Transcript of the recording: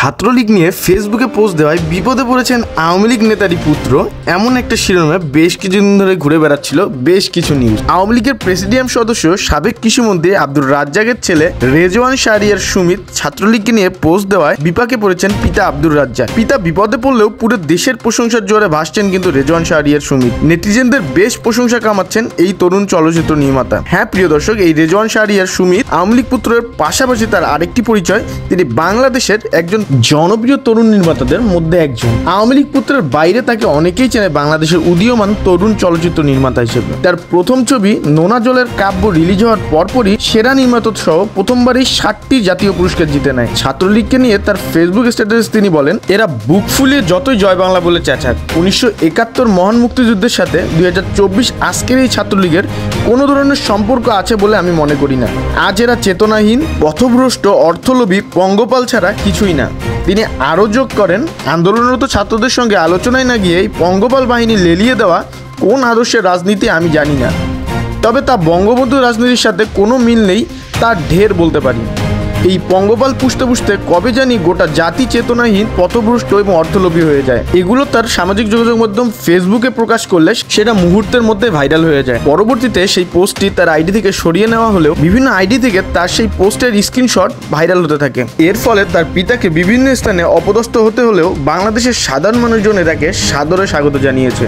ছাত্রলীগ নিয়ে ফেসবুকে পোস্ট দেওয়ায় বিপদে পড়েছেন আওয়ামী লীগ নেতারই পুত্র, এমন একটা শিরোনামে বেশ কিছুদিন ধরে ঘুরে বেড়াচ্ছিল বেশ কিছু নিউজ। আওয়ামী লীগের প্রেসিডিয়াম সদস্য সাবেক কৃষিমন্ত্রী আব্দুর রাজ্জাকের ছেলে রেজওয়ান শাহরিয়ার সুমিত ছাত্রলীগকে নিয়ে পোস্ট দেওয়ায় বিপাকে পড়েছেন পিতা আব্দুর রাজ্জাক। পিতা বিপদে পড়লেও পুরো দেশের প্রশংসার জোরে ভাসছেন কিন্তু রেজওয়ান শাহরিয়ার সুমিত। নেটিজেনদের বেশ প্রশংসা কামাচ্ছেন এই তরুণ চলচ্চিত্র নির্মাতা। হ্যাঁ প্রিয় দর্শক, এই রেজওয়ান শাহরিয়ার সুমিত আওয়ামী লীগ পুত্রের পাশাপাশি তার আরেকটি পরিচয়, তিনি বাংলাদেশের একজন জনপ্রিয় তরুণ নির্মাতাদের মধ্যে একজন। আওয়ামী লীগ পুত্রের বাইরে তাকে অনেকেই চেনে বাংলাদেশের উদীয়মান তরুণ চলচ্চিত্র নির্মাতা হিসেবে। তার প্রথম ছবি নোনা জলের কাব্য রিলিজ হওয়ার পরপরই সেরা নির্মাতা সহ প্রথমবারই 7টি জাতীয় পুরস্কার জিতে নেয়। ছাত্রলীগকে নিয়ে তার ফেসবুক স্ট্যাটাসে তিনি বলেন, এরা বুক ফুলিয়ে যতই জয় বাংলা বলে চেঁচাক, 1971 মহান মুক্তিযুদ্ধের সাথে 2024 আজকের এই ছাত্রলীগের কোনো ধরনের সম্পর্ক আছে বলে আমি মনে করি না। আজ এরা চেতনাহীন, পথভ্রষ্ট, অর্থলোভী পঙ্গপাল ছাড়া কিছুই না। তিনি আরও যোগ করেন, আন্দোলনরত ছাত্রদের সঙ্গে আলোচনায় না গিয়ে এই পঙ্গপাল বাহিনী লেলিয়ে দেওয়া কোন আদর্শের রাজনীতি আমি জানি না, তবে তা বঙ্গবন্ধু রাজনীতির সাথে কোনো মিল নেই তার ঢের বলতে পারি। এই পঙ্গপাল পুষতে পুষতে কবে জানি গোটা জাতি চেতনাহীন, পথভ্রষ্ট এবং অর্থলোভী হয়ে যায়। এগুলো তার সামাজিক যোগাযোগ মাধ্যম ফেসবুকে প্রকাশ করলে সেটা মুহূর্তের মধ্যে ভাইরাল হয়ে যায়। পরবর্তীতে সেই পোস্টটি তার আইডি থেকে সরিয়ে নেওয়া হলেও বিভিন্ন আইডি থেকে তার সেই পোস্টের স্ক্রিনশট ভাইরাল হতে থাকে। এর ফলে তার পিতাকে বিভিন্ন স্থানে অপদস্থ হতে হলেও বাংলাদেশের সাধারণ মানুষজন তাকে সাদরে স্বাগত জানিয়েছে।